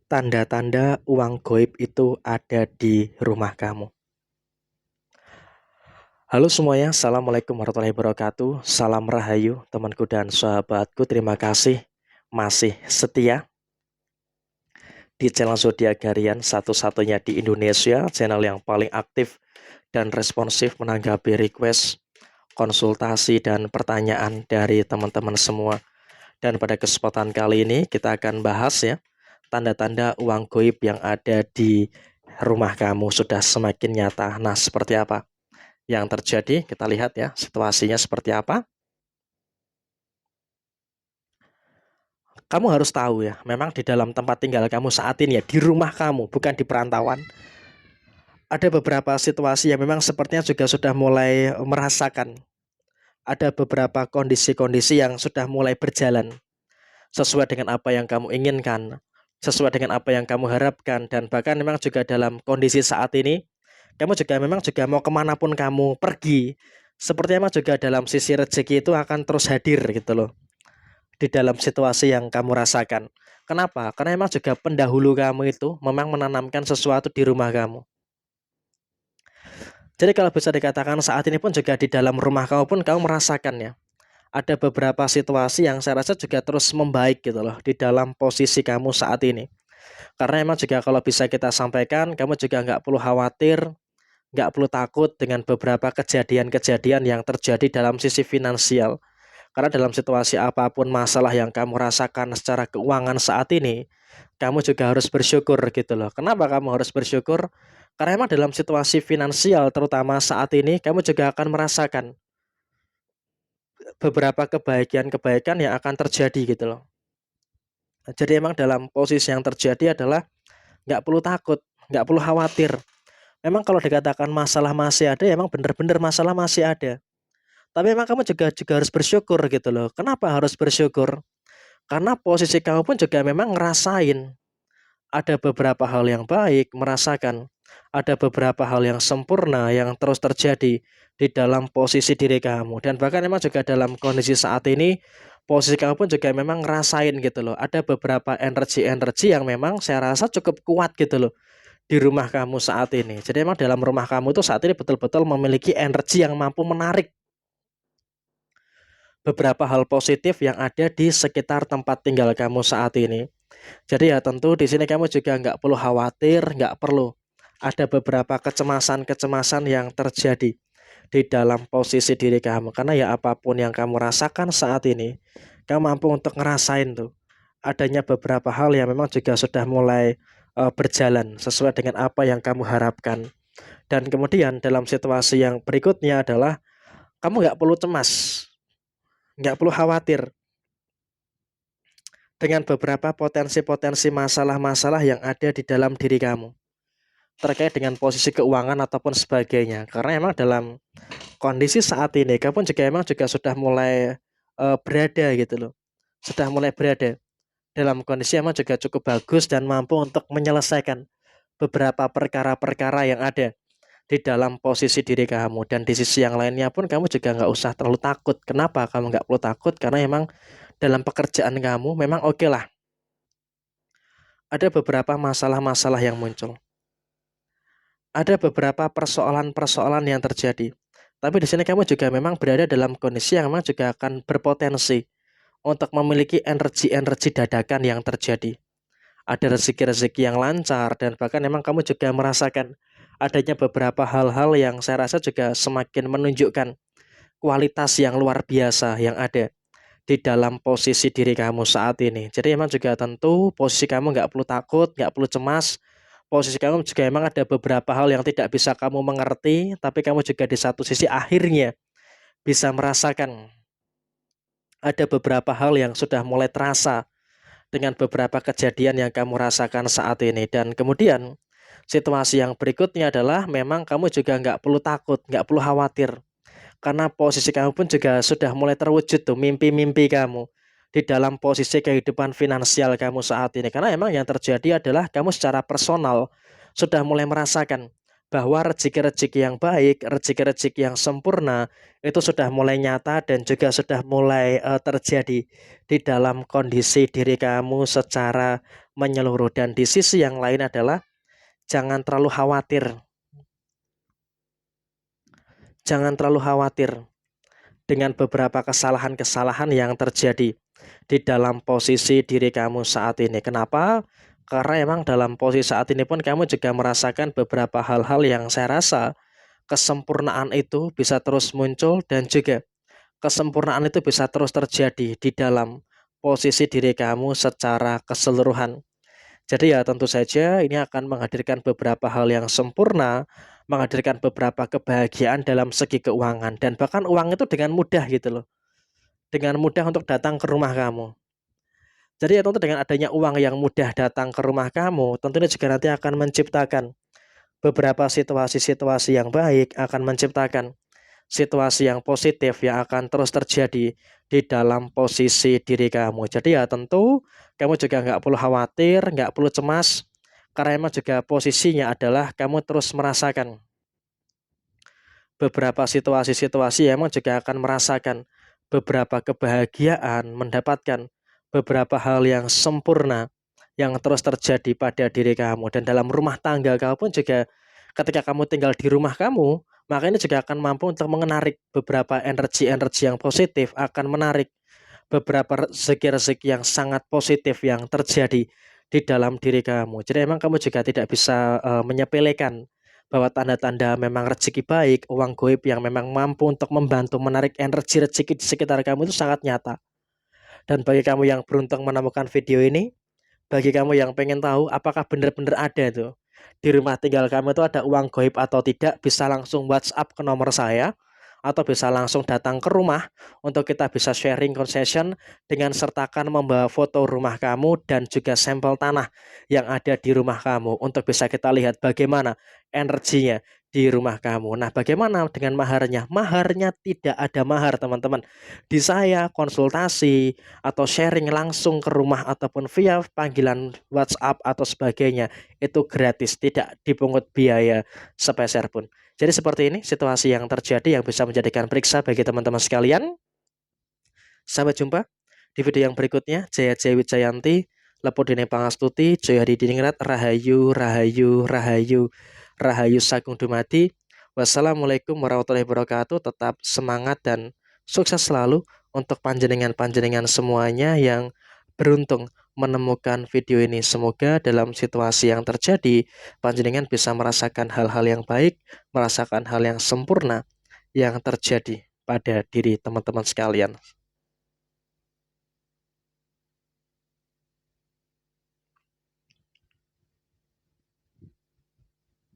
Tanda-tanda uang goib itu ada di rumah kamu. Halo semuanya, Assalamualaikum warahmatullahi wabarakatuh. Salam rahayu temanku dan sahabatku. Terima kasih masih setia di channel Zodiak Harian, satu-satunya di Indonesia, channel yang paling aktif dan responsif menanggapi request, konsultasi, dan pertanyaan dari teman-teman semua. Dan pada kesempatan kali ini kita akan bahas ya, tanda-tanda uang goib yang ada di rumah kamu sudah semakin nyata. Nah, seperti apa yang terjadi? Kita lihat ya, situasinya seperti apa. Kamu harus tahu ya, memang di dalam tempat tinggal kamu saat ini ya, di rumah kamu, bukan di perantauan. Ada beberapa situasi yang memang sepertinya juga sudah mulai merasakan. Ada beberapa kondisi-kondisi yang sudah mulai berjalan sesuai dengan apa yang kamu inginkan, sesuai dengan apa yang kamu harapkan, dan bahkan memang juga dalam kondisi saat ini, kamu juga memang juga mau kemanapun kamu pergi, sepertinya memang juga dalam sisi rezeki itu akan terus hadir gitu loh, di dalam situasi yang kamu rasakan. Kenapa? Karena memang juga pendahulu kamu itu memang menanamkan sesuatu di rumah kamu. Jadi kalau bisa dikatakan saat ini pun juga di dalam rumah kamu pun kamu merasakan ya, ada beberapa situasi yang saya rasa juga terus membaik gitu loh di dalam posisi kamu saat ini. Karena emang juga kalau bisa kita sampaikan, kamu juga nggak perlu khawatir, nggak perlu takut dengan beberapa kejadian-kejadian yang terjadi dalam sisi finansial. Karena dalam situasi apapun masalah yang kamu rasakan secara keuangan saat ini, kamu juga harus bersyukur gitu loh. Kenapa kamu harus bersyukur? Karena emang dalam situasi finansial terutama saat ini, kamu juga akan merasakan beberapa kebaikan-kebaikan yang akan terjadi gitu loh. Jadi emang dalam posisi yang terjadi adalah nggak perlu takut, nggak perlu khawatir. Memang kalau dikatakan masalah masih ada, ya emang bener-bener masalah masih ada. Tapi memang kamu juga harus bersyukur gitu loh. Kenapa harus bersyukur? Karena posisi kamu pun juga memang ngerasain ada beberapa hal yang baik, merasakan ada beberapa hal yang sempurna yang terus terjadi di dalam posisi diri kamu. Dan bahkan memang juga dalam kondisi saat ini, posisi kamu pun juga memang ngerasain gitu loh. Ada beberapa energi-energi yang memang saya rasa cukup kuat gitu loh di rumah kamu saat ini. Jadi memang dalam rumah kamu itu saat ini betul-betul memiliki energi yang mampu menarik beberapa hal positif yang ada di sekitar tempat tinggal kamu saat ini. Jadi ya tentu di sini kamu juga nggak perlu khawatir, nggak perlu ada beberapa kecemasan-kecemasan yang terjadi di dalam posisi diri kamu. Karena ya apapun yang kamu rasakan saat ini, kamu mampu untuk ngerasain tuh adanya beberapa hal yang memang juga sudah mulai berjalan sesuai dengan apa yang kamu harapkan. Dan kemudian dalam situasi yang berikutnya adalah kamu nggak perlu cemas, nggak perlu khawatir dengan beberapa potensi-potensi masalah-masalah yang ada di dalam diri kamu terkait dengan posisi keuangan ataupun sebagainya. Karena emang dalam kondisi saat ini kamu juga emang juga sudah mulai berada gitu loh. Sudah mulai berada dalam kondisi emang juga cukup bagus dan mampu untuk menyelesaikan beberapa perkara-perkara yang ada di dalam posisi diri kamu. Dan di sisi yang lainnya pun kamu juga nggak usah terlalu takut. Kenapa kamu nggak perlu takut? Karena emang dalam pekerjaan kamu memang oke lah, ada beberapa masalah-masalah yang muncul. Ada beberapa persoalan-persoalan yang terjadi. Tapi di sini kamu juga memang berada dalam kondisi yang memang juga akan berpotensi untuk memiliki energi-energi dadakan yang terjadi. Ada rezeki-rezeki yang lancar dan bahkan memang kamu juga merasakan adanya beberapa hal-hal yang saya rasa juga semakin menunjukkan kualitas yang luar biasa yang ada di dalam posisi diri kamu saat ini. Jadi emang juga tentu posisi kamu nggak perlu takut, nggak perlu cemas. Posisi kamu juga emang ada beberapa hal yang tidak bisa kamu mengerti, tapi kamu juga di satu sisi akhirnya bisa merasakan ada beberapa hal yang sudah mulai terasa dengan beberapa kejadian yang kamu rasakan saat ini. Dan kemudian situasi yang berikutnya adalah memang kamu juga nggak perlu takut, nggak perlu khawatir. Karena posisi kamu pun juga sudah mulai terwujud tuh mimpi-mimpi kamu di dalam posisi kehidupan finansial kamu saat ini. Karena emang yang terjadi adalah kamu secara personal sudah mulai merasakan bahwa rezeki-rezeki yang baik, rezeki-rezeki yang sempurna itu sudah mulai nyata dan juga sudah mulai terjadi di dalam kondisi diri kamu secara menyeluruh. Dan di sisi yang lain adalah jangan terlalu khawatir. Jangan terlalu khawatir dengan beberapa kesalahan-kesalahan yang terjadi di dalam posisi diri kamu saat ini. Kenapa? Karena emang dalam posisi saat ini pun kamu juga merasakan beberapa hal-hal yang saya rasa kesempurnaan itu bisa terus muncul, dan juga kesempurnaan itu bisa terus terjadi di dalam posisi diri kamu secara keseluruhan. Jadi ya tentu saja ini akan menghadirkan beberapa hal yang sempurna, menghadirkan beberapa kebahagiaan dalam segi keuangan, dan bahkan uang itu dengan mudah gitu loh. Dengan mudah untuk datang ke rumah kamu. Jadi ya tentu dengan adanya uang yang mudah datang ke rumah kamu, tentunya juga nanti akan menciptakan beberapa situasi-situasi yang baik, akan menciptakan situasi yang positif yang akan terus terjadi di dalam posisi diri kamu. Jadi ya tentu kamu juga nggak perlu khawatir, nggak perlu cemas, karena emang juga posisinya adalah kamu terus merasakan beberapa situasi-situasi yang emang juga akan merasakan beberapa kebahagiaan, mendapatkan beberapa hal yang sempurna yang terus terjadi pada diri kamu. Dan dalam rumah tangga kamu pun juga, ketika kamu tinggal di rumah kamu, maka ini juga akan mampu untuk menarik beberapa energi-energi yang positif, akan menarik beberapa rezeki-rezeki yang sangat positif yang terjadi di dalam diri kamu. Jadi emang kamu juga tidak bisa menyepelekan bahwa tanda-tanda memang rezeki baik, uang goib yang memang mampu untuk membantu menarik energi rezeki di sekitar kamu itu sangat nyata. Dan bagi kamu yang beruntung menemukan video ini, bagi kamu yang pengen tahu apakah benar-benar ada tuh di rumah tinggal kamu itu ada uang goib atau tidak, bisa langsung WhatsApp ke nomor saya, atau bisa langsung datang ke rumah untuk kita bisa sharing concession dengan sertakan membawa foto rumah kamu dan juga sampel tanah yang ada di rumah kamu untuk bisa kita lihat bagaimana energinya di rumah kamu. Nah, bagaimana dengan maharnya? Maharnya tidak ada mahar, teman-teman. Di saya konsultasi atau sharing langsung ke rumah ataupun via panggilan WhatsApp atau sebagainya itu gratis, tidak dipungut biaya sepeser pun. Jadi seperti ini situasi yang terjadi yang bisa menjadikan periksa bagi teman-teman sekalian. Sampai jumpa di video yang berikutnya. Jaya Jaya Wijayanti, Lepo Dene Pangastuti, Jaya Hadi Diningrat, Rahayu, Rahayu, Rahayu, Rahayu Sagung Dumadi. Wassalamualaikum warahmatullahi wabarakatuh. Tetap semangat dan sukses selalu untuk panjenengan-panjenengan semuanya yang beruntung menemukan video ini. Semoga dalam situasi yang terjadi, panjenengan bisa merasakan hal-hal yang baik, merasakan hal yang sempurna yang terjadi pada diri teman-teman sekalian.